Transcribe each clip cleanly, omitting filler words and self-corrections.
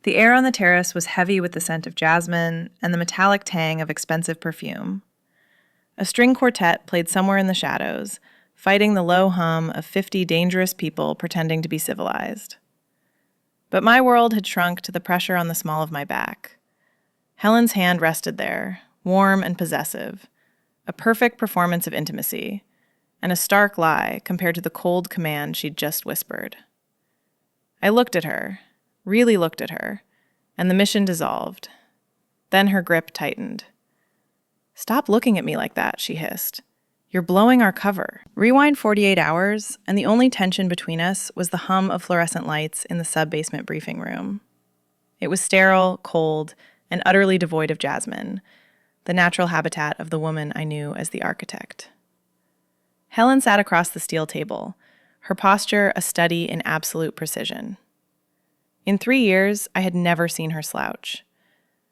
The air on the terrace was heavy with the scent of jasmine and the metallic tang of expensive perfume. A string quartet played somewhere in the shadows, fighting the low hum of 50 dangerous people pretending to be civilized. But my world had shrunk to the pressure on the small of my back. Helen's hand rested there, warm and possessive, a perfect performance of intimacy, and a stark lie compared to the cold command she'd just whispered. I looked at her, really looked at her, and the mission dissolved. Then her grip tightened. "Stop looking at me like that," she hissed. "You're blowing our cover." Rewind 48 hours, and the only tension between us was the hum of fluorescent lights in the sub-basement briefing room. It was sterile, cold, and utterly devoid of jasmine, the natural habitat of the woman I knew as the architect. Helen sat across the steel table, her posture a study in absolute precision. In 3 years, I had never seen her slouch.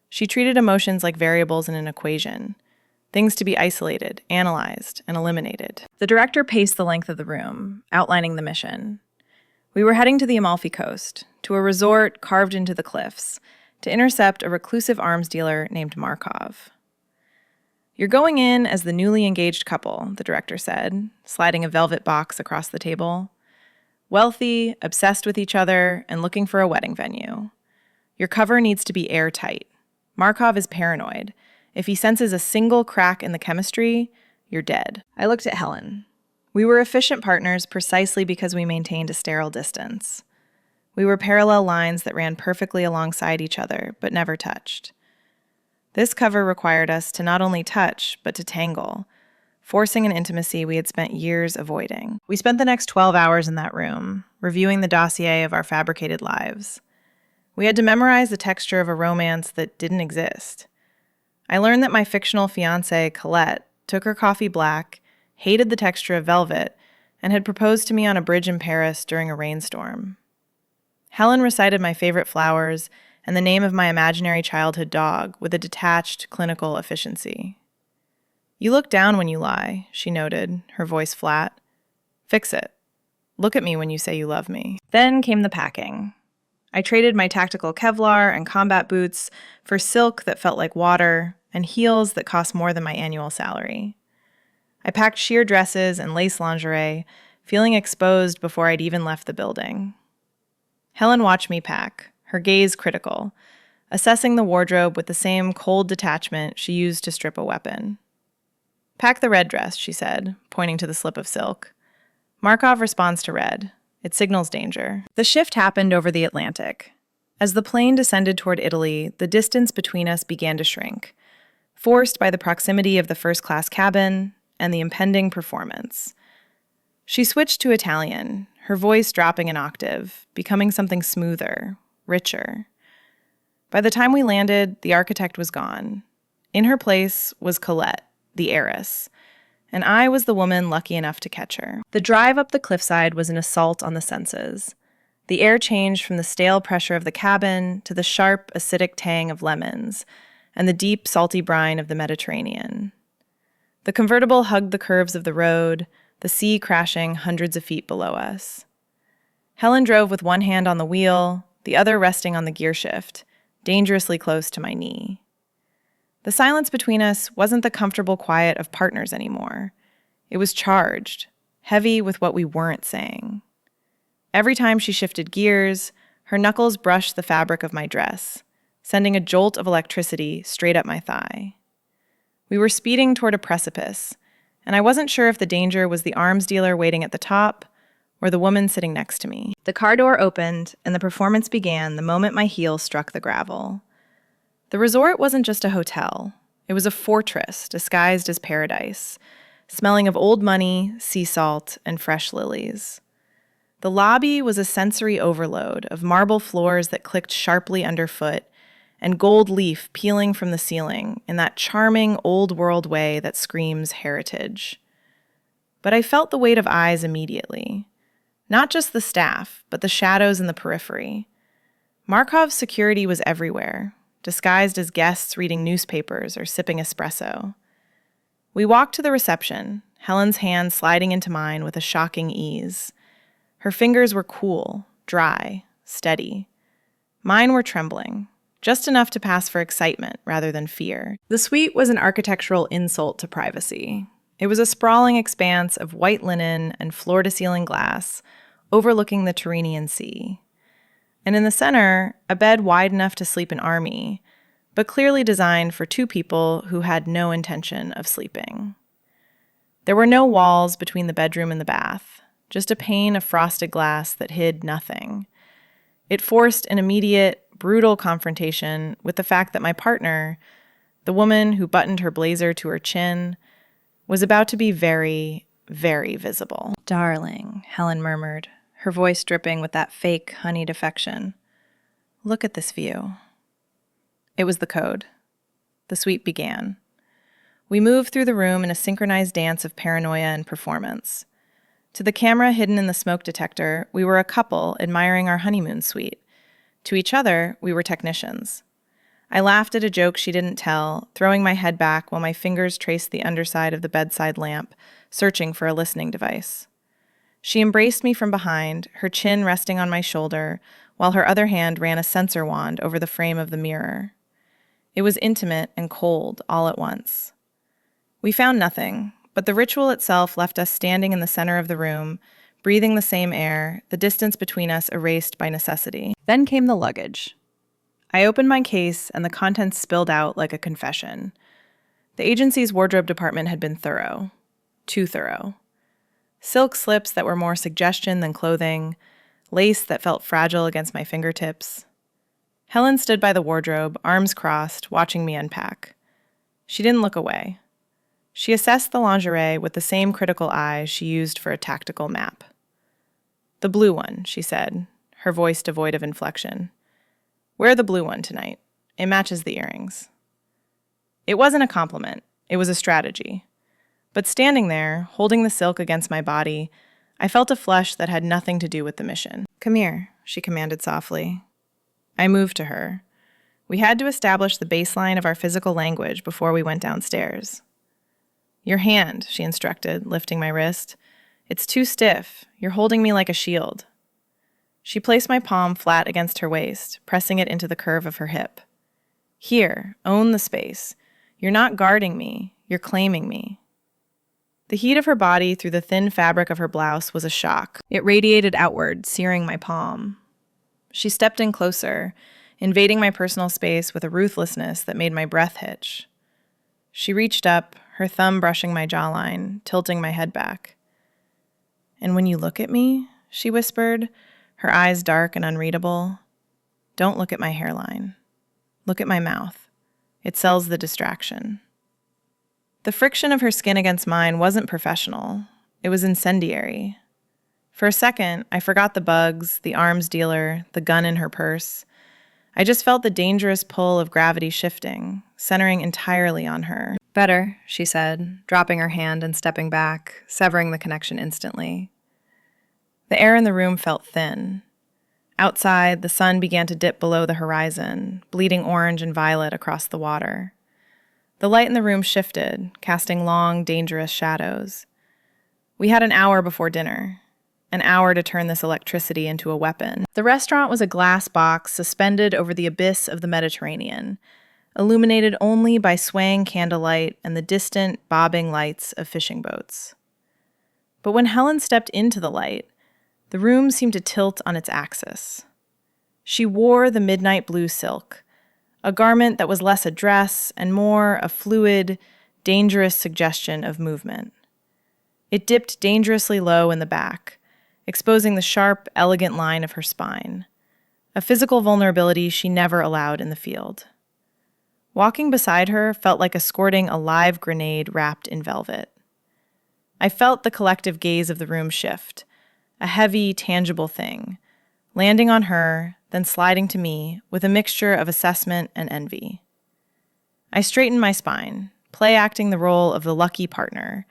She treated emotions like variables in an equation, things to be isolated, analyzed, and eliminated. The director paced the length of the room, outlining the mission. We were heading to the Amalfi Coast, to a resort carved into the cliffs, to intercept a reclusive arms dealer named Markov. "You're going in as the newly engaged couple," the director said, sliding a velvet box across the table. "Wealthy, obsessed with each other, and looking for a wedding venue. Your cover needs to be airtight. Markov is paranoid. If he senses a single crack in the chemistry, you're dead." I looked at Helen. We were efficient partners precisely because we maintained a sterile distance. We were parallel lines that ran perfectly alongside each other, but never touched. This cover required us to not only touch, but to tangle, forcing an intimacy we had spent years avoiding. We spent the next 12 hours in that room, reviewing the dossier of our fabricated lives. We had to memorize the texture of a romance that didn't exist. I learned that my fictional fiancée, Colette, took her coffee black, hated the texture of velvet, and had proposed to me on a bridge in Paris during a rainstorm. Helen recited my favorite flowers and the name of my imaginary childhood dog with a detached, clinical efficiency. "You look down when you lie," she noted, her voice flat. "Fix it. Look at me when you say you love me." Then came the packing. I traded my tactical Kevlar and combat boots for silk that felt like water and heels that cost more than my annual salary. I packed sheer dresses and lace lingerie, feeling exposed before I'd even left the building. Helen watched me pack, her gaze critical, assessing the wardrobe with the same cold detachment she used to strip a weapon. "Pack the red dress," she said, pointing to the slip of silk. "Markov responds to red. It signals danger." The shift happened over the Atlantic. As the plane descended toward Italy, the distance between us began to shrink, forced by the proximity of the first-class cabin and the impending performance. She switched to Italian, her voice dropping an octave, becoming something smoother, richer. By the time we landed, the architect was gone. In her place was Colette, the heiress, and I was the woman lucky enough to catch her. The drive up the cliffside was an assault on the senses. The air changed from the stale pressure of the cabin to the sharp, acidic tang of lemons and the deep, salty brine of the Mediterranean. The convertible hugged the curves of the road, the sea crashing hundreds of feet below us. Helen drove with one hand on the wheel, the other resting on the gear shift, dangerously close to my knee. The silence between us wasn't the comfortable quiet of partners anymore. It was charged, heavy with what we weren't saying. Every time she shifted gears, her knuckles brushed the fabric of my dress, sending a jolt of electricity straight up my thigh. We were speeding toward a precipice, and I wasn't sure if the danger was the arms dealer waiting at the top or the woman sitting next to me. The car door opened, and the performance began the moment my heel struck the gravel. The resort wasn't just a hotel. It was a fortress disguised as paradise, smelling of old money, sea salt, and fresh lilies. The lobby was a sensory overload of marble floors that clicked sharply underfoot and gold leaf peeling from the ceiling in that charming old-world way that screams heritage. But I felt the weight of eyes immediately. Not just the staff, but the shadows in the periphery. Markov's security was everywhere, disguised as guests reading newspapers or sipping espresso. We walked to the reception, Helen's hand sliding into mine with a shocking ease. Her fingers were cool, dry, steady. Mine were trembling, just enough to pass for excitement rather than fear. The suite was an architectural insult to privacy. It was a sprawling expanse of white linen and floor-to-ceiling glass, overlooking the Tyrrhenian Sea. And in the center, a bed wide enough to sleep an army, but clearly designed for two people who had no intention of sleeping. There were no walls between the bedroom and the bath, just a pane of frosted glass that hid nothing. It forced an immediate, brutal confrontation with the fact that my partner, the woman who buttoned her blazer to her chin, was about to be very, very visible. "Darling," Helen murmured, her voice dripping with that fake honeyed affection. "Look at this view." It was the code. The suite began. We moved through the room in a synchronized dance of paranoia and performance. To the camera hidden in the smoke detector, we were a couple admiring our honeymoon suite. To each other, we were technicians. I laughed at a joke she didn't tell, throwing my head back while my fingers traced the underside of the bedside lamp, searching for a listening device. She embraced me from behind, her chin resting on my shoulder, while her other hand ran a sensor wand over the frame of the mirror. It was intimate and cold all at once. We found nothing, but the ritual itself left us standing in the center of the room, breathing the same air, the distance between us erased by necessity. Then came the luggage. I opened my case, and the contents spilled out like a confession. The agency's wardrobe department had been thorough. Too thorough. Silk slips that were more suggestion than clothing, lace that felt fragile against my fingertips. Helen stood by the wardrobe, arms crossed, watching me unpack. She didn't look away. She assessed the lingerie with the same critical eyes she used for a tactical map. "The blue one," she said, her voice devoid of inflection. "Wear the blue one tonight. It matches the earrings." It wasn't a compliment. It was a strategy. But standing there, holding the silk against my body, I felt a flush that had nothing to do with the mission. "Come here," she commanded softly. I moved to her. We had to establish the baseline of our physical language before we went downstairs. "Your hand," she instructed, lifting my wrist. "It's too stiff. You're holding me like a shield." She placed my palm flat against her waist, pressing it into the curve of her hip. "Here, own the space. You're not guarding me. You're claiming me." The heat of her body through the thin fabric of her blouse was a shock. It radiated outward, searing my palm. She stepped in closer, invading my personal space with a ruthlessness that made my breath hitch. She reached up, her thumb brushing my jawline, tilting my head back. "And when you look at me," she whispered, her eyes dark and unreadable, "don't look at my hairline. Look at my mouth. It sells the distraction." The friction of her skin against mine wasn't professional. It was incendiary. For a second, I forgot the bugs, the arms dealer, the gun in her purse. I just felt the dangerous pull of gravity shifting, centering entirely on her. "Better," she said, dropping her hand and stepping back, severing the connection instantly. The air in the room felt thin. Outside, the sun began to dip below the horizon, bleeding orange and violet across the water. The light in the room shifted, casting long, dangerous shadows. We had an hour before dinner, an hour to turn this electricity into a weapon. The restaurant was a glass box suspended over the abyss of the Mediterranean, illuminated only by swaying candlelight and the distant, bobbing lights of fishing boats. But when Helen stepped into the light, the room seemed to tilt on its axis. She wore the midnight blue silk, a garment that was less a dress and more a fluid, dangerous suggestion of movement. It dipped dangerously low in the back, exposing the sharp, elegant line of her spine, a physical vulnerability she never allowed in the field. Walking beside her felt like escorting a live grenade wrapped in velvet. I felt the collective gaze of the room shift, a heavy, tangible thing, landing on her, then sliding to me with a mixture of assessment and envy. I straightened my spine, play-acting the role of the lucky partner,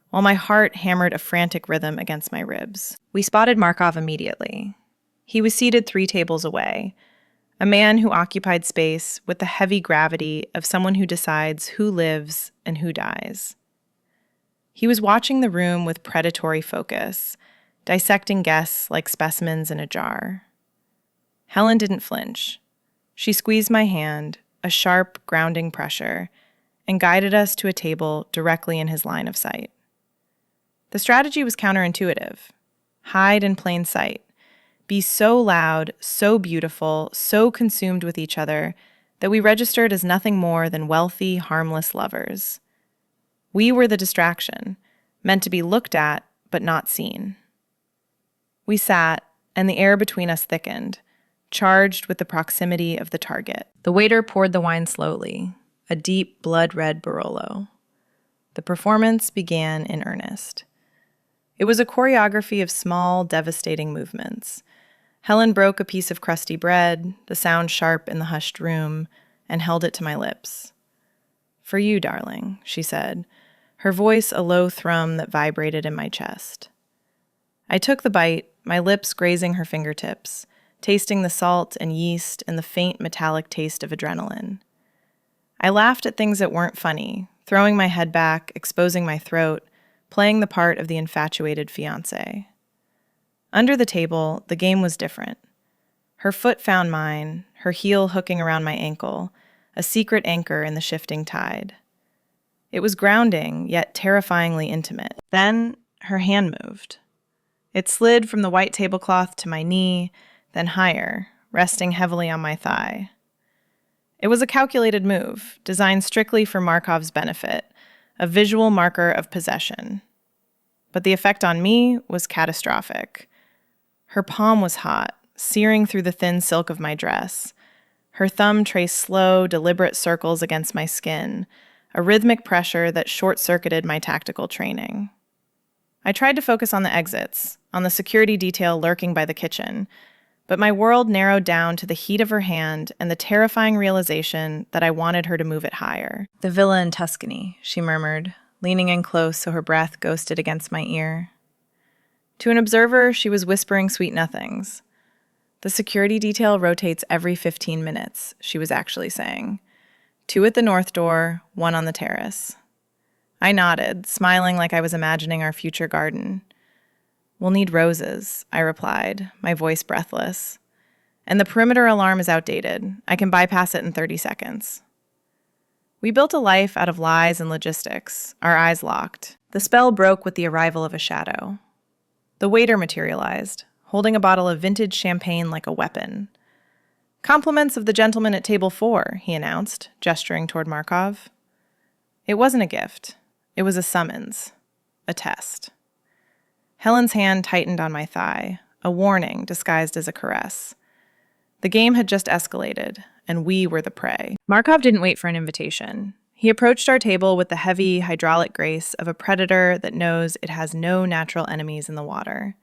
while my heart hammered a frantic rhythm against my ribs. We spotted Markov immediately. He was seated 3 tables away, a man who occupied space with the heavy gravity of someone who decides who lives and who dies. He was watching the room with predatory focus, dissecting guests like specimens in a jar. Helen didn't flinch. She squeezed my hand, a sharp, grounding pressure, and guided us to a table directly in his line of sight. The strategy was counterintuitive. Hide in plain sight. Be so loud, so beautiful, so consumed with each other that we registered as nothing more than wealthy, harmless lovers. We were the distraction, meant to be looked at, but not seen. We sat, and the air between us thickened, charged with the proximity of the target. The waiter poured the wine slowly, a deep, blood-red Barolo. The performance began in earnest. It was a choreography of small, devastating movements. Helen broke a piece of crusty bread, the sound sharp in the hushed room, and held it to my lips. "For you, darling," she said, her voice a low thrum that vibrated in my chest. I took the bite, my lips grazing her fingertips, tasting the salt and yeast and the faint metallic taste of adrenaline. I laughed at things that weren't funny, throwing my head back, exposing my throat, playing the part of the infatuated fiancé. Under the table, the game was different. Her foot found mine, her heel hooking around my ankle, a secret anchor in the shifting tide. It was grounding, yet terrifyingly intimate. Then her hand moved. It slid from the white tablecloth to my knee, then higher, resting heavily on my thigh. It was a calculated move, designed strictly for Markov's benefit, a visual marker of possession. But the effect on me was catastrophic. Her palm was hot, searing through the thin silk of my dress. Her thumb traced slow, deliberate circles against my skin, a rhythmic pressure that short-circuited my tactical training. I tried to focus on the exits, on the security detail lurking by the kitchen, but my world narrowed down to the heat of her hand and the terrifying realization that I wanted her to move it higher. "The villa in Tuscany," she murmured, leaning in close so her breath ghosted against my ear. To an observer, she was whispering sweet nothings. "The security detail rotates every 15 minutes, she was actually saying. 2 at the north door, 1 on the terrace. I nodded, smiling like I was imagining our future garden. "We'll need roses," I replied, my voice breathless. "And the perimeter alarm is outdated. I can bypass it in 30 seconds. We built a life out of lies and logistics, our eyes locked. The spell broke with the arrival of a shadow. The waiter materialized, holding a bottle of vintage champagne like a weapon. "Compliments of the gentleman at table 4, he announced, gesturing toward Markov. It wasn't a gift. It was a summons. A test. Helen's hand tightened on my thigh, a warning disguised as a caress. The game had just escalated, and we were the prey. Markov didn't wait for an invitation. He approached our table with the heavy, hydraulic grace of a predator that knows it has no natural enemies in the water.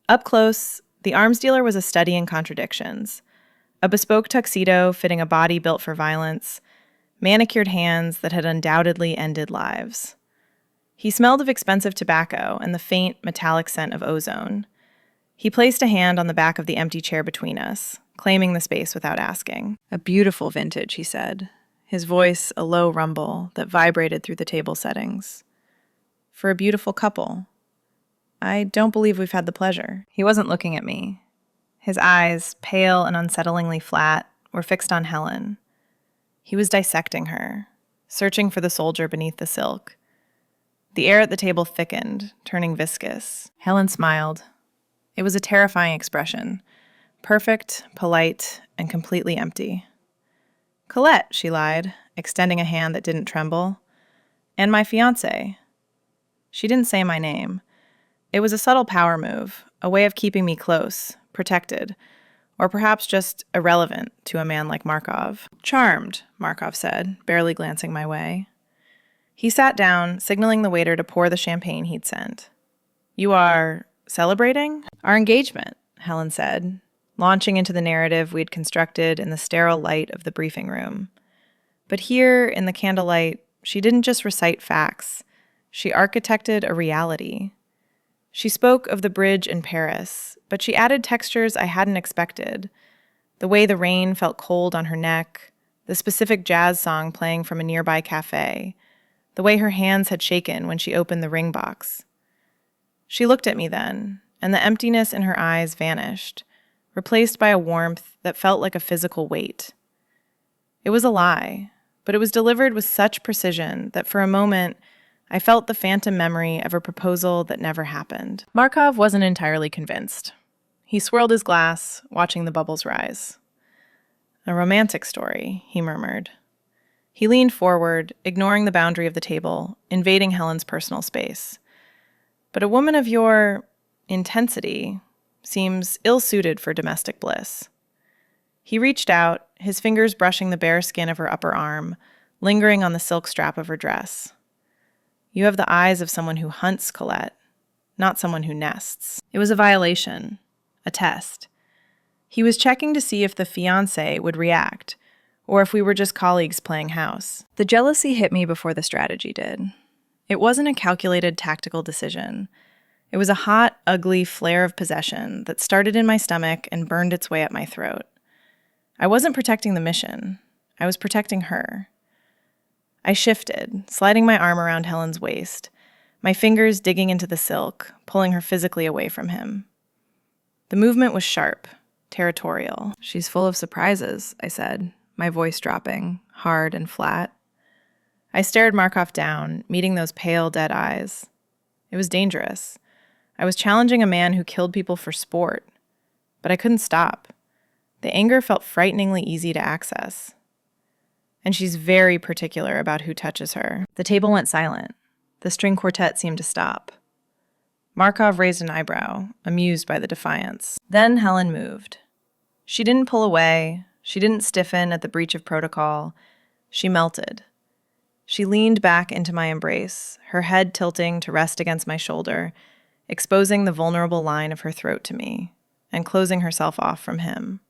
Up close, the arms dealer was a study in contradictions. A bespoke tuxedo fitting a body built for violence, manicured hands that had undoubtedly ended lives. He smelled of expensive tobacco and the faint, metallic scent of ozone. He placed a hand on the back of the empty chair between us, claiming the space without asking. "A beautiful vintage," he said, his voice a low rumble that vibrated through the table settings. "For a beautiful couple. I don't believe we've had the pleasure." He wasn't looking at me. His eyes, pale and unsettlingly flat, were fixed on Helen. He was dissecting her, searching for the soldier beneath the silk. The air at the table thickened, turning viscous. Helen smiled. It was a terrifying expression, perfect, polite, and completely empty. "Colette," she lied, extending a hand that didn't tremble. "And my fiancé." She didn't say my name. It was a subtle power move, a way of keeping me close, protected, or perhaps just irrelevant to a man like Markov. "Charmed," Markov said, barely glancing my way. He sat down, signaling the waiter to pour the champagne he'd sent. "You are celebrating?" "Our engagement," Helen said, launching into the narrative we'd constructed in the sterile light of the briefing room. But here, in the candlelight, she didn't just recite facts. She architected a reality. She spoke of the bridge in Paris, but she added textures I hadn't expected. The way the rain felt cold on her neck, the specific jazz song playing from a nearby cafe, the way her hands had shaken when she opened the ring box. She looked at me then, and the emptiness in her eyes vanished. replaced by a warmth that felt like a physical weight. It was a lie, but it was delivered with such precision that for a moment, I felt the phantom memory of a proposal that never happened. Markov wasn't entirely convinced. He swirled his glass, watching the bubbles rise. "A romantic story," he murmured. He leaned forward, ignoring the boundary of the table, invading Helen's personal space. "But a woman of your intensity seems ill-suited for domestic bliss." He reached out, his fingers brushing the bare skin of her upper arm, lingering on the silk strap of her dress. "You have the eyes of someone who hunts, Colette, not someone who nests." It was a violation, a test. He was checking to see if the fiancé would react, or if we were just colleagues playing house. The jealousy hit me before the strategy did. It wasn't a calculated tactical decision. It was a hot, ugly flare of possession that started in my stomach and burned its way up my throat. I wasn't protecting the mission. I was protecting her. I shifted, sliding my arm around Helen's waist, my fingers digging into the silk, pulling her physically away from him. The movement was sharp, territorial. "She's full of surprises," I said, my voice dropping, hard and flat. I stared Markov down, meeting those pale, dead eyes. It was dangerous. I was challenging a man who killed people for sport, but I couldn't stop. The anger felt frighteningly easy to access. And she's very particular about who touches her. The table went silent. The string quartet seemed to stop. Markov raised an eyebrow, amused by the defiance. Then Helen moved. She didn't pull away. She didn't stiffen at the breach of protocol. She melted. She leaned back into my embrace, her head tilting to rest against my shoulder, exposing the vulnerable line of her throat to me, and closing herself off from him.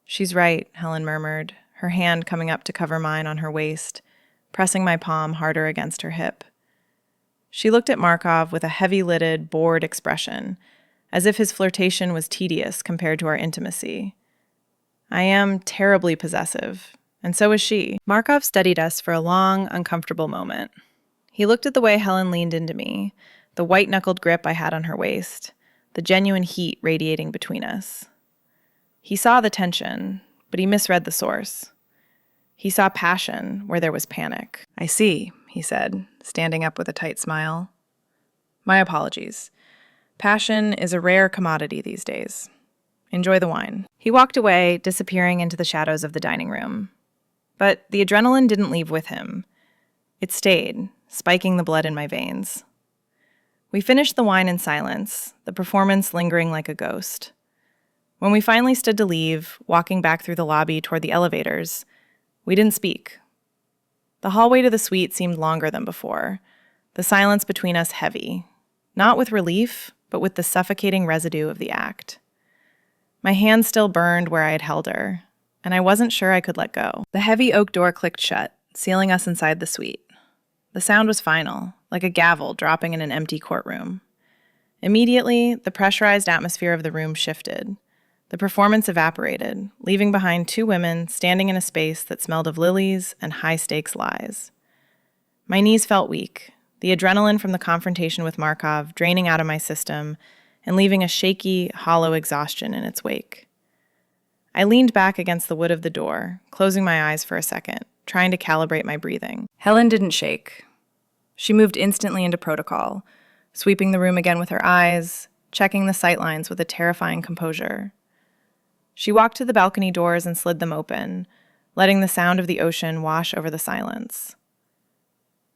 "She's right," Helen murmured, her hand coming up to cover mine on her waist, pressing my palm harder against her hip. She looked at Markov with a heavy-lidded, bored expression, as if his flirtation was tedious compared to our intimacy. "I am terribly possessive, and so is she." Markov studied us for a long, uncomfortable moment. He looked at the way Helen leaned into me, the white-knuckled grip I had on her waist, the genuine heat radiating between us. He saw the tension, but he misread the source. He saw passion where there was panic. "I see," he said, standing up with a tight smile. "My apologies. Passion is a rare commodity these days. Enjoy the wine." He walked away, disappearing into the shadows of the dining room. But the adrenaline didn't leave with him. It stayed, spiking the blood in my veins. We finished the wine in silence, the performance lingering like a ghost. When we finally stood to leave, walking back through the lobby toward the elevators, we didn't speak. The hallway to the suite seemed longer than before, the silence between us heavy, not with relief, but with the suffocating residue of the act. My hand still burned where I had held her, and I wasn't sure I could let go. The heavy oak door clicked shut, sealing us inside the suite. The sound was final, like a gavel dropping in an empty courtroom. Immediately, the pressurized atmosphere of the room shifted. The performance evaporated, leaving behind two women standing in a space that smelled of lilies and high-stakes lies. My knees felt weak, the adrenaline from the confrontation with Markov draining out of my system and leaving a shaky, hollow exhaustion in its wake. I leaned back against the wood of the door, closing my eyes for a second, trying to calibrate my breathing. Helen didn't shake. She moved instantly into protocol, sweeping the room again with her eyes, checking the sightlines with a terrifying composure. She walked to the balcony doors and slid them open, letting the sound of the ocean wash over the silence.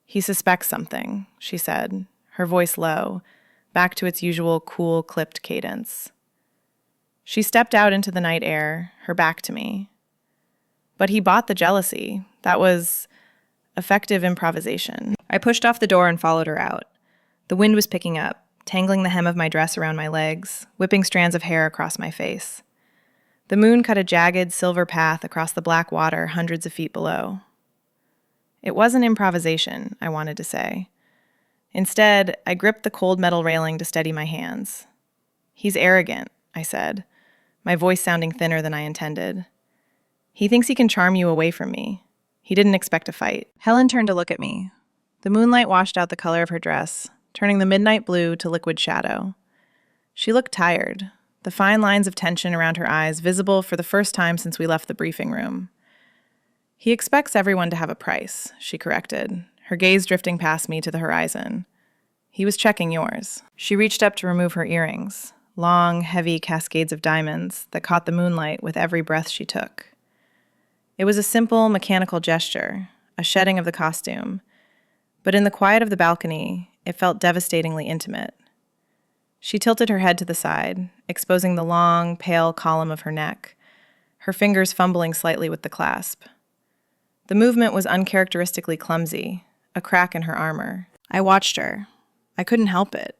"He suspects something," she said, her voice low, back to its usual cool, clipped cadence. She stepped out into the night air, her back to me. "But he bought the jealousy. That was effective improvisation." I pushed off the door and followed her out. The wind was picking up, tangling the hem of my dress around my legs, whipping strands of hair across my face. The moon cut a jagged silver path across the black water hundreds of feet below. It wasn't improvisation, I wanted to say. Instead, I gripped the cold metal railing to steady my hands. "He's arrogant," I said, my voice sounding thinner than I intended. "He thinks he can charm you away from me. He didn't expect a fight." Helen turned to look at me. The moonlight washed out the color of her dress, turning the midnight blue to liquid shadow. She looked tired, the fine lines of tension around her eyes visible for the first time since we left the briefing room. "He expects everyone to have a price," she corrected, her gaze drifting past me to the horizon. "He was checking yours." She reached up to remove her earrings, long, heavy cascades of diamonds that caught the moonlight with every breath she took. It was a simple, mechanical gesture, a shedding of the costume, but in the quiet of the balcony, it felt devastatingly intimate. She tilted her head to the side, exposing the long, pale column of her neck, her fingers fumbling slightly with the clasp. The movement was uncharacteristically clumsy, a crack in her armor. I watched her. I couldn't help it.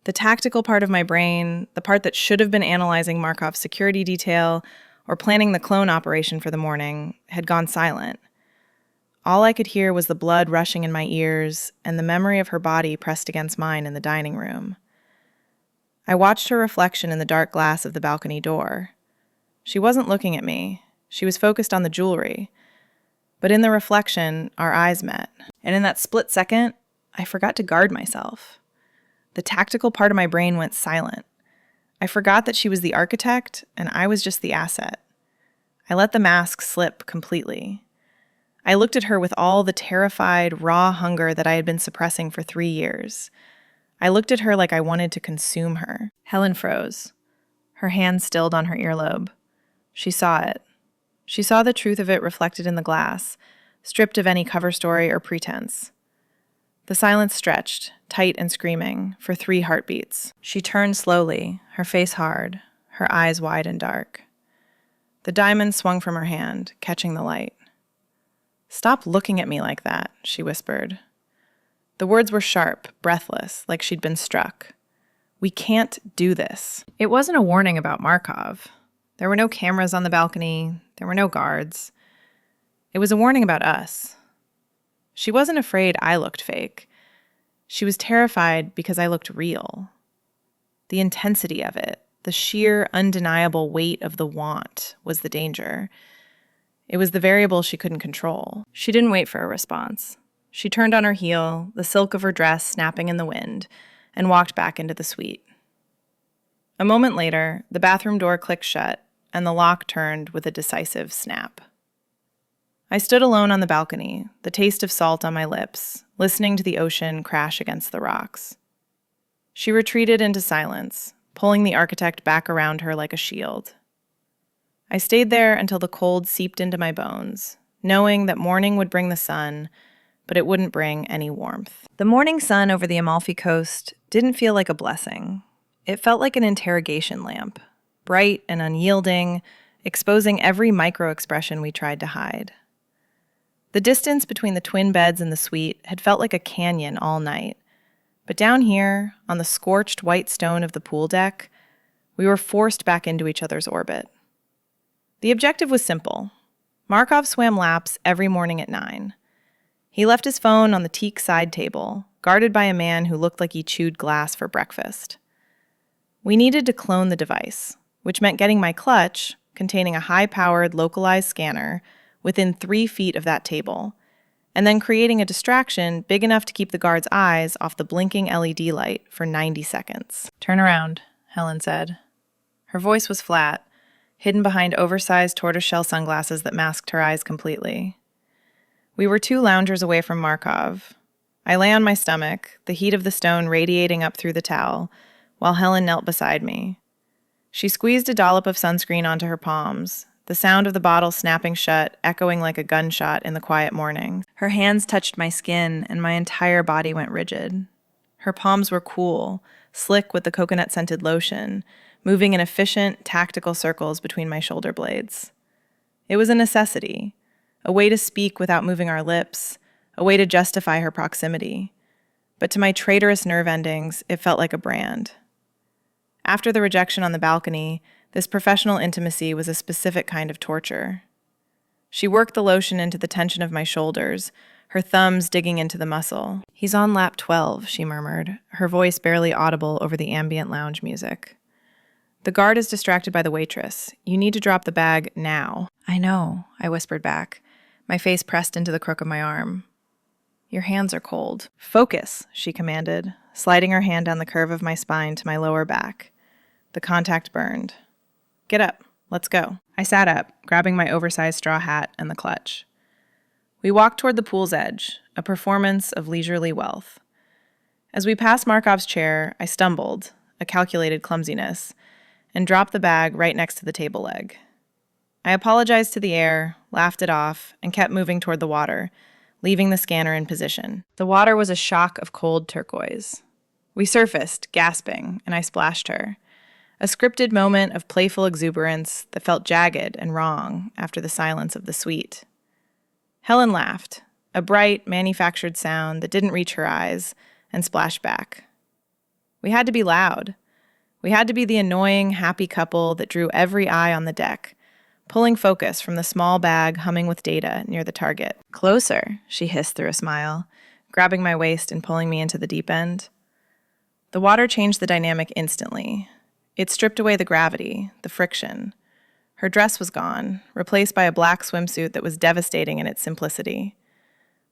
The tactical part of my brain, the part that should have been analyzing Markov's security detail or planning the clone operation for the morning, had gone silent. All I could hear was the blood rushing in my ears and the memory of her body pressed against mine in the dining room. I watched her reflection in the dark glass of the balcony door. She wasn't looking at me. She was focused on the jewelry. But in the reflection, our eyes met. And in that split second, I forgot to guard myself. The tactical part of my brain went silent. I forgot that she was the architect and I was just the asset. I let the mask slip completely. I looked at her with all the terrified, raw hunger that I had been suppressing for 3 years. I looked at her like I wanted to consume her. Helen froze. Her hand stilled on her earlobe. She saw it. She saw the truth of it reflected in the glass, stripped of any cover story or pretense. The silence stretched, tight and screaming, for 3 heartbeats. She turned slowly, her face hard, her eyes wide and dark. The diamond swung from her hand, catching the light. "Stop looking at me like that," she whispered. The words were sharp, breathless, like she'd been struck. "We can't do this." It wasn't a warning about Markov. There were no cameras on the balcony. There were no guards. It was a warning about us. She wasn't afraid I looked fake. She was terrified because I looked real. The intensity of it, the sheer, undeniable weight of the want was the danger. It was the variable she couldn't control. She didn't wait for a response. She turned on her heel, the silk of her dress snapping in the wind, and walked back into the suite. A moment later, the bathroom door clicked shut, and the lock turned with a decisive snap. I stood alone on the balcony, the taste of salt on my lips, listening to the ocean crash against the rocks. She retreated into silence, pulling the architect back around her like a shield. I stayed there until the cold seeped into my bones, knowing that morning would bring the sun, but it wouldn't bring any warmth. The morning sun over the Amalfi Coast didn't feel like a blessing. It felt like an interrogation lamp, bright and unyielding, exposing every micro-expression we tried to hide. The distance between the twin beds in the suite had felt like a canyon all night, but down here, on the scorched white stone of the pool deck, we were forced back into each other's orbit. The objective was simple. Markov swam laps every morning at 9. He left his phone on the teak side table, guarded by a man who looked like he chewed glass for breakfast. We needed to clone the device, which meant getting my clutch, containing a high-powered localized scanner, within 3 feet of that table, and then creating a distraction big enough to keep the guard's eyes off the blinking LED light for 90 seconds. "Turn around," Helen said. Her voice was flat, hidden behind oversized tortoiseshell sunglasses that masked her eyes completely. We were 2 loungers away from Markov. I lay on my stomach, the heat of the stone radiating up through the towel, while Helen knelt beside me. She squeezed a dollop of sunscreen onto her palms, the sound of the bottle snapping shut echoing like a gunshot in the quiet morning. Her hands touched my skin, and my entire body went rigid. Her palms were cool, slick with the coconut-scented lotion, moving in efficient, tactical circles between my shoulder blades. It was a necessity, a way to speak without moving our lips, a way to justify her proximity. But to my traitorous nerve endings, it felt like a brand. After the rejection on the balcony, this professional intimacy was a specific kind of torture. She worked the lotion into the tension of my shoulders, her thumbs digging into the muscle. "He's on lap 12, she murmured, her voice barely audible over the ambient lounge music. "The guard is distracted by the waitress. You need to drop the bag now." "I know," I whispered back, my face pressed into the crook of my arm. "Your hands are cold." "Focus," she commanded, sliding her hand down the curve of my spine to my lower back. The contact burned. Get up. Let's go. I sat up, grabbing my oversized straw hat and the clutch. We walked toward the pool's edge, a performance of leisurely wealth. As we passed Markov's chair, I stumbled, a calculated clumsiness, and dropped the bag right next to the table leg. I apologized to the air, laughed it off, and kept moving toward the water, leaving the scanner in position. The water was a shock of cold turquoise. We surfaced, gasping, and I splashed her. A scripted moment of playful exuberance that felt jagged and wrong after the silence of the suite. Helen laughed, a bright, manufactured sound that didn't reach her eyes, and splashed back. We had to be loud. We had to be the annoying, happy couple that drew every eye on the deck, pulling focus from the small bag humming with data near the target. Closer, she hissed through a smile, grabbing my waist and pulling me into the deep end. The water changed the dynamic instantly. It stripped away the gravity, the friction. Her dress was gone, replaced by a black swimsuit that was devastating in its simplicity.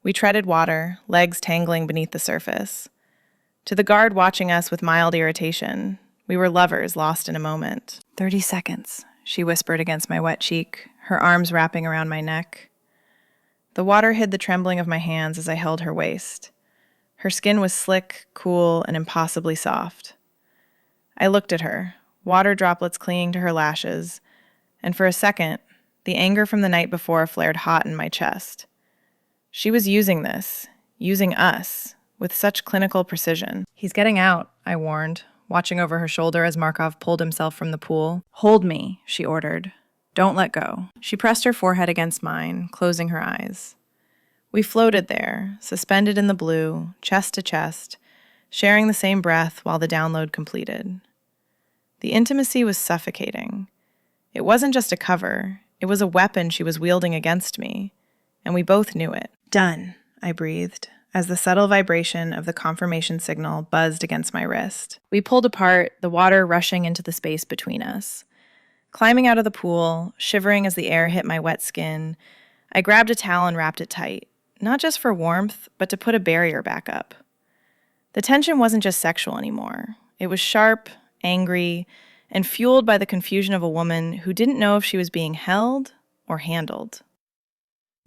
We treaded water, legs tangling beneath the surface. To the guard watching us with mild irritation, we were lovers lost in a moment. 30 seconds, she whispered against my wet cheek, her arms wrapping around my neck. The water hid the trembling of my hands as I held her waist. Her skin was slick, cool, and impossibly soft. I looked at her, water droplets clinging to her lashes, and for a second, the anger from the night before flared hot in my chest. She was using this, using us, with such clinical precision. He's getting out, I warned, watching over her shoulder as Markov pulled himself from the pool. Hold me, she ordered. Don't let go. She pressed her forehead against mine, closing her eyes. We floated there, suspended in the blue, chest to chest, sharing the same breath while the download completed. The intimacy was suffocating. It wasn't just a cover, it was a weapon she was wielding against me, and we both knew it. Done, I breathed, as the subtle vibration of the confirmation signal buzzed against my wrist. We pulled apart, the water rushing into the space between us. Climbing out of the pool, shivering as the air hit my wet skin, I grabbed a towel and wrapped it tight, not just for warmth, but to put a barrier back up. The tension wasn't just sexual anymore. It was sharp, angry, and fueled by the confusion of a woman who didn't know if she was being held or handled.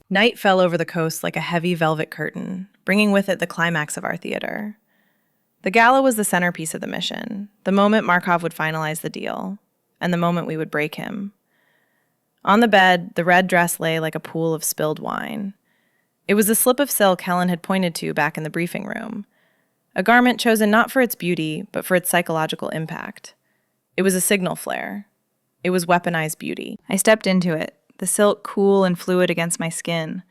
Night fell over the coast like a heavy velvet curtain, bringing with it the climax of our theater. The gala was the centerpiece of the mission, the moment Markov would finalize the deal, and the moment we would break him. On the bed, the red dress lay like a pool of spilled wine. It was the slip of silk Helen had pointed to back in the briefing room, a garment chosen not for its beauty, but for its psychological impact. It was a signal flare. It was weaponized beauty. I stepped into it, the silk cool and fluid against my skin,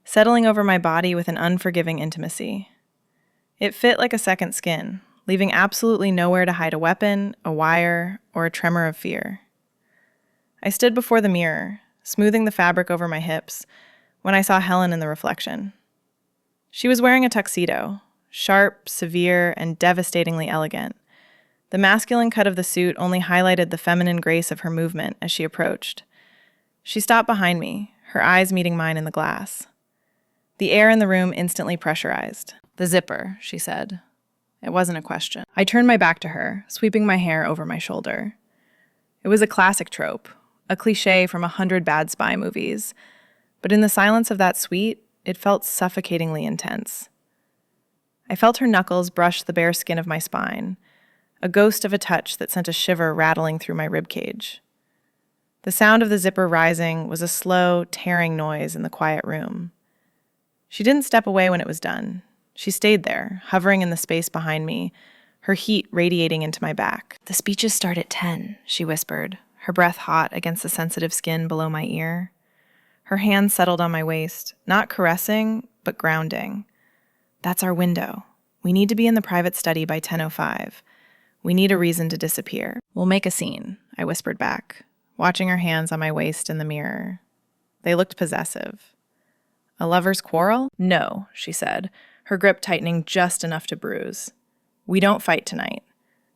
settling over my body with an unforgiving intimacy. It fit like a second skin, leaving absolutely nowhere to hide a weapon, a wire, or a tremor of fear. I stood before the mirror, smoothing the fabric over my hips, when I saw Helen in the reflection. She was wearing a tuxedo, sharp, severe, and devastatingly elegant. The masculine cut of the suit only highlighted the feminine grace of her movement as she approached. She stopped behind me, her eyes meeting mine in the glass. The air in the room instantly pressurized. "The zipper," she said. It wasn't a question. I turned my back to her, sweeping my hair over my shoulder. It was a classic trope, a cliché from 100 bad spy movies, but in the silence of that suite, it felt suffocatingly intense. I felt her knuckles brush the bare skin of my spine, a ghost of a touch that sent a shiver rattling through my ribcage. The sound of the zipper rising was a slow, tearing noise in the quiet room. She didn't step away when it was done. She stayed there, hovering in the space behind me, her heat radiating into my back. "The speeches start at 10, she whispered, her breath hot against the sensitive skin below my ear. Her hand settled on my waist, not caressing, but grounding. "That's our window. We need to be in the private study by 10:05. We need a reason to disappear. We'll make a scene," I whispered back, watching her hands on my waist in the mirror. They looked possessive. "A lover's quarrel?" "No," she said, her grip tightening just enough to bruise. "We don't fight tonight.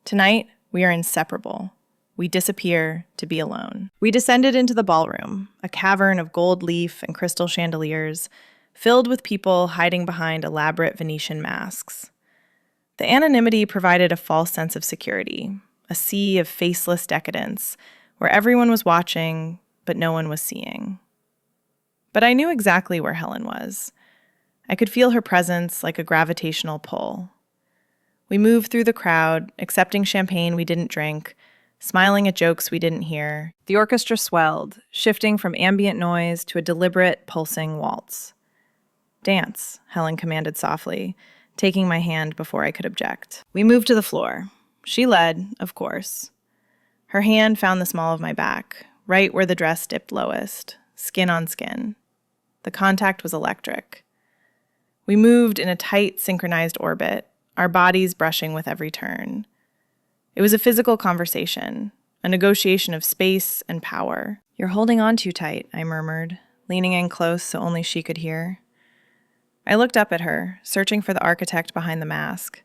Tonight, we are inseparable. We disappear to be alone." We descended into the ballroom, a cavern of gold leaf and crystal chandeliers, filled with people hiding behind elaborate Venetian masks. The anonymity provided a false sense of security, a sea of faceless decadence, where everyone was watching, but no one was seeing. But I knew exactly where Helen was. I could feel her presence like a gravitational pull. We moved through the crowd, accepting champagne we didn't drink, smiling at jokes we didn't hear. The orchestra swelled, shifting from ambient noise to a deliberate, pulsing waltz. "Dance," Helen commanded softly, taking my hand before I could object. We moved to the floor. She led, of course. Her hand found the small of my back, right where the dress dipped lowest, skin on skin. The contact was electric. We moved in a tight, synchronized orbit, our bodies brushing with every turn. It was a physical conversation, a negotiation of space and power. "You're holding on too tight," I murmured, leaning in close so only she could hear. I looked up at her, searching for the architect behind the mask,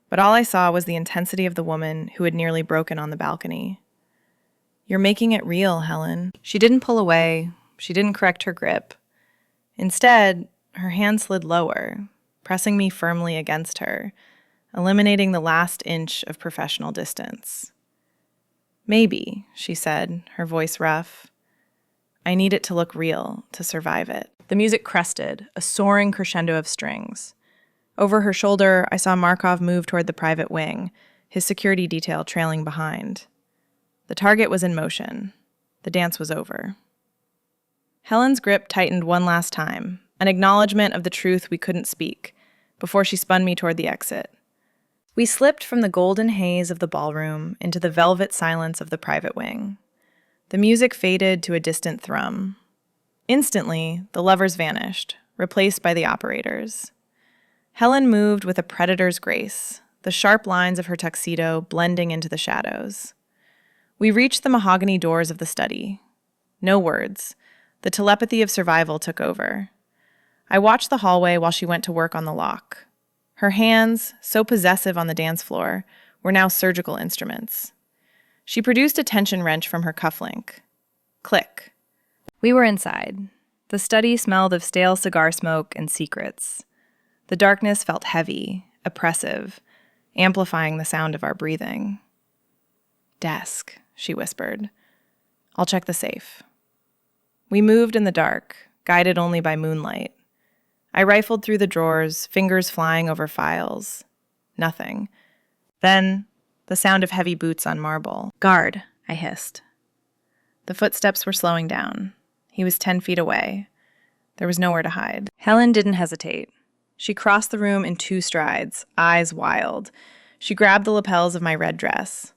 but all I saw was the intensity of the woman who had nearly broken on the balcony. "You're making it real, Helen." She didn't pull away. She didn't correct her grip. Instead, her hand slid lower, pressing me firmly against her, eliminating the last inch of professional distance. "Maybe," she said, her voice rough. "I need it to look real, to survive it." The music crested, a soaring crescendo of strings. Over her shoulder, I saw Markov move toward the private wing, his security detail trailing behind. The target was in motion. The dance was over. Helen's grip tightened one last time, an acknowledgement of the truth we couldn't speak, before she spun me toward the exit. We slipped from the golden haze of the ballroom into the velvet silence of the private wing. The music faded to a distant thrum. Instantly, the lovers vanished, replaced by the operators. Helen moved with a predator's grace, the sharp lines of her tuxedo blending into the shadows. We reached the mahogany doors of the study. No words. The telepathy of survival took over. I watched the hallway while she went to work on the lock. Her hands, so possessive on the dance floor, were now surgical instruments. She produced a tension wrench from her cufflink. Click. We were inside. The study smelled of stale cigar smoke and secrets. The darkness felt heavy, oppressive, amplifying the sound of our breathing. "Desk," she whispered. "I'll check the safe." We moved in the dark, guided only by moonlight. I rifled through the drawers, fingers flying over files. Nothing. Then, the sound of heavy boots on marble. "Guard," I hissed. The footsteps were slowing down. He was 10 feet away. There was nowhere to hide. Helen didn't hesitate. She crossed the room in 2 strides, eyes wild. She grabbed the lapels of my red dress.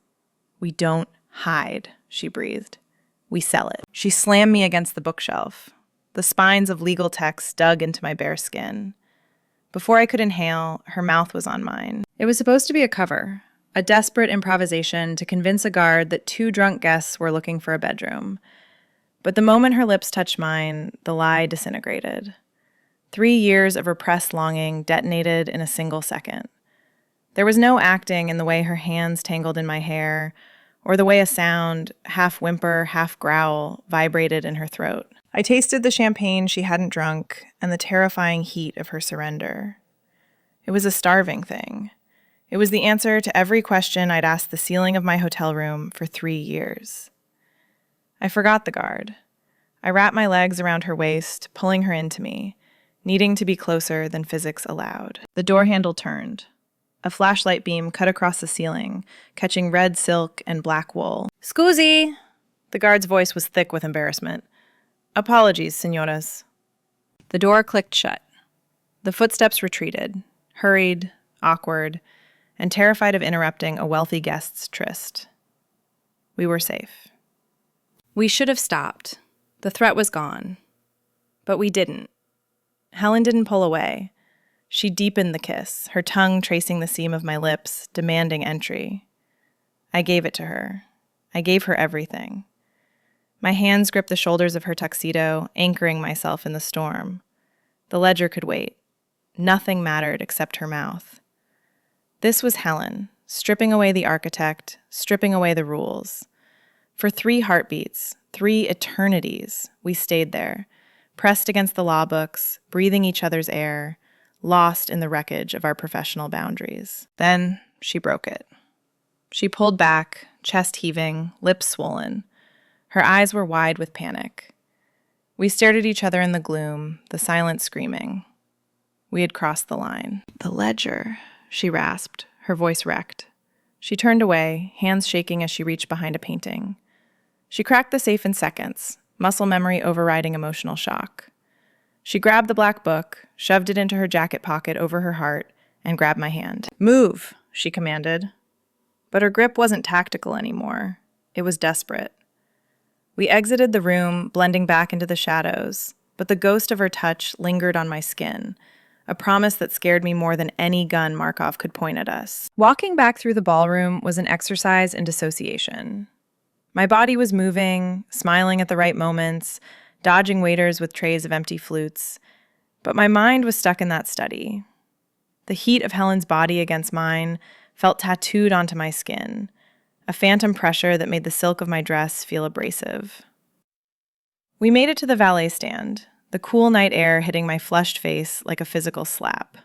"We don't hide," she breathed. "We sell it." She slammed me against the bookshelf. The spines of legal texts dug into my bare skin. Before I could inhale, her mouth was on mine. It was supposed to be a cover, a desperate improvisation to convince a guard that 2 drunk guests were looking for a bedroom. But the moment her lips touched mine, the lie disintegrated. 3 years of repressed longing detonated in a single second. There was no acting in the way her hands tangled in my hair, or the way a sound, half whimper, half growl, vibrated in her throat. I tasted the champagne she hadn't drunk and the terrifying heat of her surrender. It was a starving thing. It was the answer to every question I'd asked the ceiling of my hotel room for 3 years. I forgot the guard. I wrapped my legs around her waist, pulling her into me, needing to be closer than physics allowed. The door handle turned. A flashlight beam cut across the ceiling, catching red silk and black wool. "Scusi!" The guard's voice was thick with embarrassment. "Apologies, señoras." The door clicked shut. The footsteps retreated, hurried, awkward, and terrified of interrupting a wealthy guest's tryst. We were safe. We should have stopped. The threat was gone. But we didn't. Helen didn't pull away. She deepened the kiss, her tongue tracing the seam of my lips, demanding entry. I gave it to her. I gave her everything. My hands gripped the shoulders of her tuxedo, anchoring myself in the storm. The ledger could wait. Nothing mattered except her mouth. This was Helen, stripping away the architect, stripping away the rules. For 3 heartbeats, 3 eternities, we stayed there, pressed against the law books, breathing each other's air, lost in the wreckage of our professional boundaries. Then she broke it. She pulled back, chest heaving, lips swollen. Her eyes were wide with panic. We stared at each other in the gloom, the silence screaming. We had crossed the line. "The ledger," she rasped, her voice wrecked. She turned away, hands shaking as she reached behind a painting. She cracked the safe in seconds, muscle memory overriding emotional shock. She grabbed the black book, shoved it into her jacket pocket over her heart, and grabbed my hand. "Move," she commanded. But her grip wasn't tactical anymore. It was desperate. We exited the room, blending back into the shadows, but the ghost of her touch lingered on my skin, a promise that scared me more than any gun Markov could point at us. Walking back through the ballroom was an exercise in dissociation. My body was moving, smiling at the right moments, dodging waiters with trays of empty flutes, but my mind was stuck in that study. The heat of Helen's body against mine felt tattooed onto my skin, a phantom pressure that made the silk of my dress feel abrasive. We made it to the valet stand, the cool night air hitting my flushed face like a physical slap.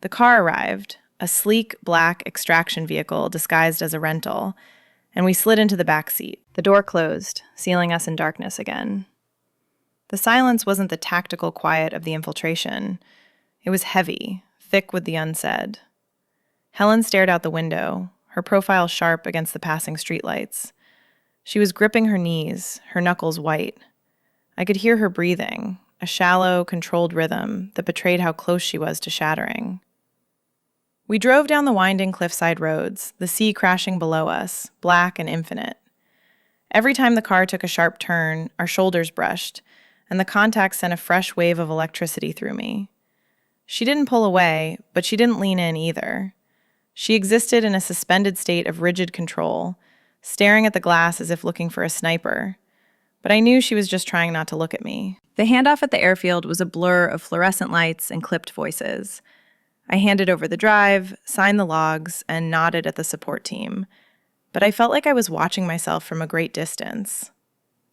The car arrived, a sleek black extraction vehicle disguised as a rental, and we slid into the back seat. The door closed, sealing us in darkness again. The silence wasn't the tactical quiet of the infiltration. It was heavy, thick with the unsaid. Helen stared out the window, her profile sharp against the passing streetlights. She was gripping her knees, her knuckles white. I could hear her breathing, a shallow, controlled rhythm that betrayed how close she was to shattering. We drove down the winding cliffside roads, the sea crashing below us, black and infinite. Every time the car took a sharp turn, our shoulders brushed, and the contact sent a fresh wave of electricity through me. She didn't pull away, but she didn't lean in either. She existed in a suspended state of rigid control, staring at the glass as if looking for a sniper. But I knew she was just trying not to look at me. The handoff at the airfield was a blur of fluorescent lights and clipped voices. I handed over the drive, signed the logs, and nodded at the support team. But I felt like I was watching myself from a great distance.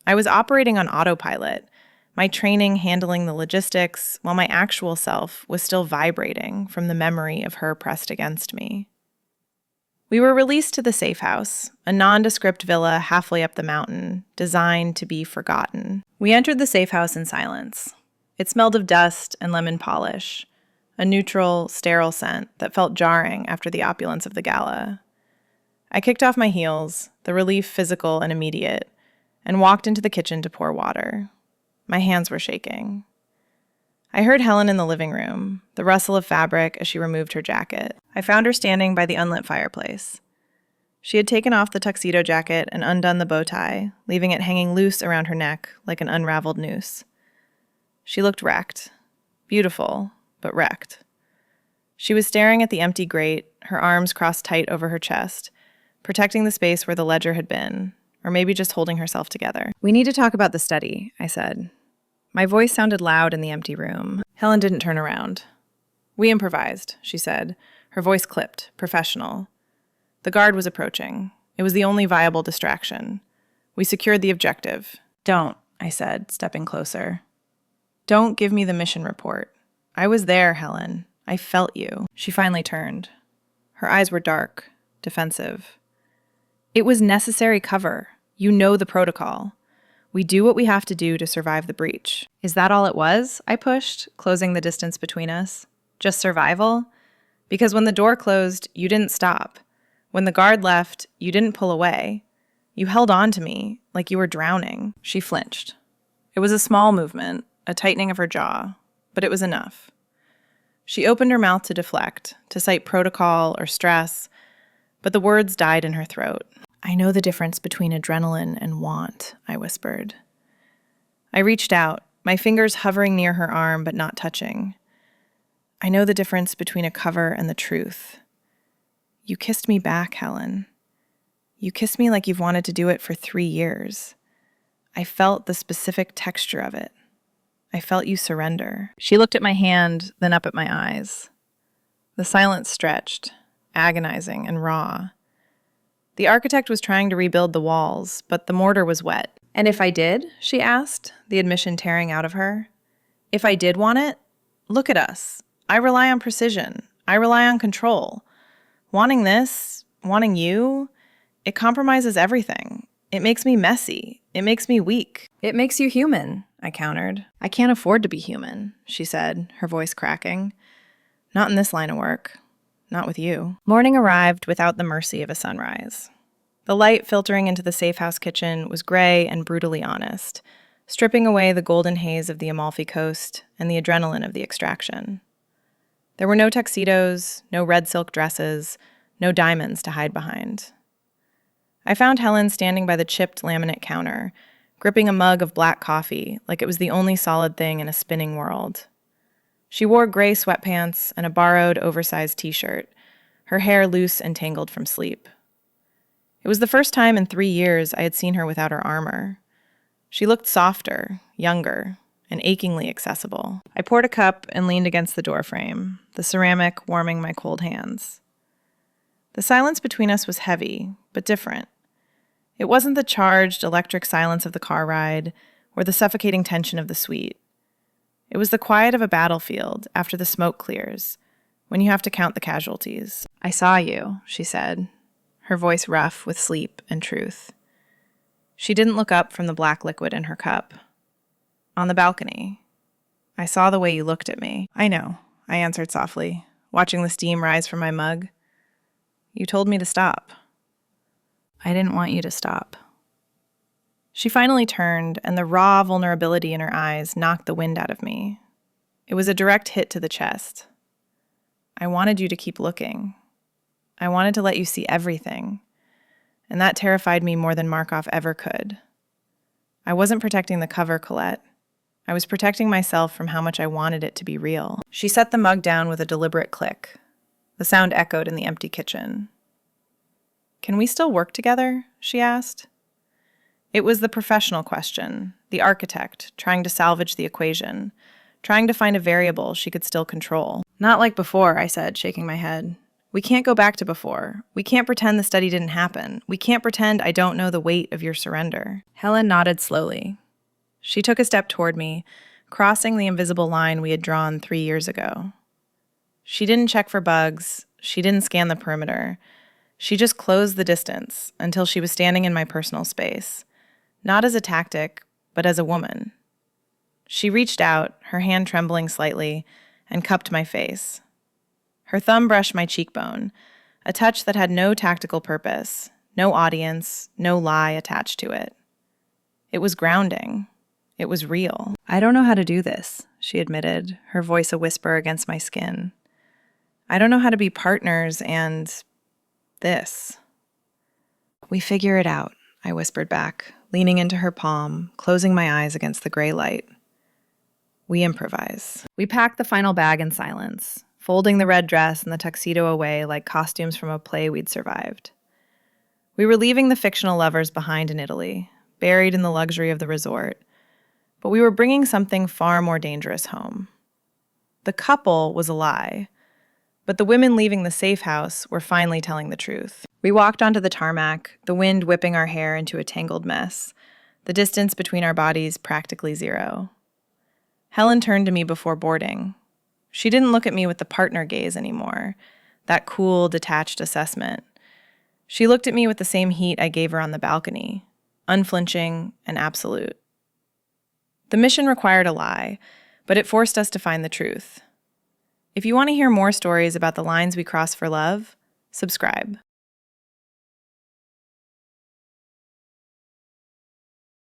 I was operating on autopilot, my training handling the logistics, while my actual self was still vibrating from the memory of her pressed against me. We were released to the safe house, a nondescript villa halfway up the mountain, designed to be forgotten. We entered the safe house in silence. It smelled of dust and lemon polish, a neutral, sterile scent that felt jarring after the opulence of the gala. I kicked off my heels, the relief physical and immediate, and walked into the kitchen to pour water. My hands were shaking. I heard Helen in the living room, the rustle of fabric as she removed her jacket. I found her standing by the unlit fireplace. She had taken off the tuxedo jacket and undone the bow tie, leaving it hanging loose around her neck like an unraveled noose. She looked wrecked. Beautiful, but wrecked. She was staring at the empty grate, her arms crossed tight over her chest, protecting the space where the ledger had been, or maybe just holding herself together. "We need to talk about the study," I said. My voice sounded loud in the empty room. Helen didn't turn around. "We improvised," she said, her voice clipped, professional. The guard was approaching. It was the only viable distraction. We secured the objective. "Don't," I said, stepping closer. "Don't give me the mission report. I was there, Helen. I felt you." She finally turned. Her eyes were dark, defensive. "It was necessary cover. You know the protocol. We do what we have to do to survive the breach." "Is that all it was?" I pushed, closing the distance between us. "Just survival? Because when the door closed, you didn't stop. When the guard left, you didn't pull away. You held on to me, like you were drowning." She flinched. It was a small movement, a tightening of her jaw, but it was enough. She opened her mouth to deflect, to cite protocol or stress, but the words died in her throat. "I know the difference between adrenaline and want," I whispered. I reached out, my fingers hovering near her arm but not touching. "I know the difference between a cover and the truth. You kissed me back, Helen. You kissed me like you've wanted to do it for 3 years. I felt the specific texture of it. I felt you surrender." She looked at my hand, then up at my eyes. The silence stretched, agonizing and raw. The architect was trying to rebuild the walls, but the mortar was wet. "And if I did?" she asked, the admission tearing out of her. "If I did want it? Look at us. I rely on precision. I rely on control. Wanting this, wanting you, It compromises everything. It makes me messy. It makes me weak. It makes you human, I countered. I can't afford to be human, she said, her voice cracking. Not in this line of work. Not with you. Morning arrived without the mercy of a sunrise. The light filtering into the safe house kitchen was gray and brutally honest, stripping away the golden haze of the Amalfi Coast and the adrenaline of the extraction. There were no tuxedos, no red silk dresses, no diamonds to hide behind. I found Helen standing by the chipped laminate counter, gripping a mug of black coffee like it was the only solid thing in a spinning world. She wore gray sweatpants and a borrowed, oversized t-shirt, her hair loose and tangled from sleep. It was the first time in 3 years I had seen her without her armor. She looked softer, younger, and achingly accessible. I poured a cup and leaned against the doorframe, the ceramic warming my cold hands. The silence between us was heavy, but different. It wasn't the charged, electric silence of the car ride or the suffocating tension of the suite. It was the quiet of a battlefield after the smoke clears, when you have to count the casualties. I saw you, she said, her voice rough with sleep and truth. She didn't look up from the black liquid in her cup. On the balcony. I saw the way you looked at me. I know, I answered softly, watching the steam rise from my mug. You told me to stop. I didn't want you to stop. She finally turned, and the raw vulnerability in her eyes knocked the wind out of me. It was a direct hit to the chest. I wanted you to keep looking. I wanted to let you see everything, and that terrified me more than Markov ever could. I wasn't protecting the cover, Colette. I was protecting myself from how much I wanted it to be real. She set the mug down with a deliberate click. The sound echoed in the empty kitchen. Can we still work together? She asked. It was the professional question, the architect, trying to salvage the equation, trying to find a variable she could still control. Not like before, I said, shaking my head. We can't go back to before. We can't pretend the study didn't happen. We can't pretend I don't know the weight of your surrender. Helen nodded slowly. She took a step toward me, crossing the invisible line we had drawn 3 years ago. She didn't check for bugs. She didn't scan the perimeter. She just closed the distance until she was standing in my personal space, not as a tactic, but as a woman. She reached out, her hand trembling slightly, and cupped my face. Her thumb brushed my cheekbone, a touch that had no tactical purpose, no audience, no lie attached to it. It was grounding. It was real. I don't know how to do this, she admitted, her voice a whisper against my skin. I don't know how to be partners and this. We figure it out, I whispered back, leaning into her palm, closing my eyes against the gray light. We improvise. We packed the final bag in silence, folding the red dress and the tuxedo away like costumes from a play we'd survived. We were leaving the fictional lovers behind in Italy, buried in the luxury of the resort, but we were bringing something far more dangerous home. The couple was a lie, but the women leaving the safe house were finally telling the truth. We walked onto the tarmac, the wind whipping our hair into a tangled mess, the distance between our bodies practically zero. Helen turned to me before boarding. She didn't look at me with the partner gaze anymore, that cool, detached assessment. She looked at me with the same heat I gave her on the balcony, unflinching and absolute. The mission required a lie, but it forced us to find the truth. If you want to hear more stories about the lines we cross for love, subscribe.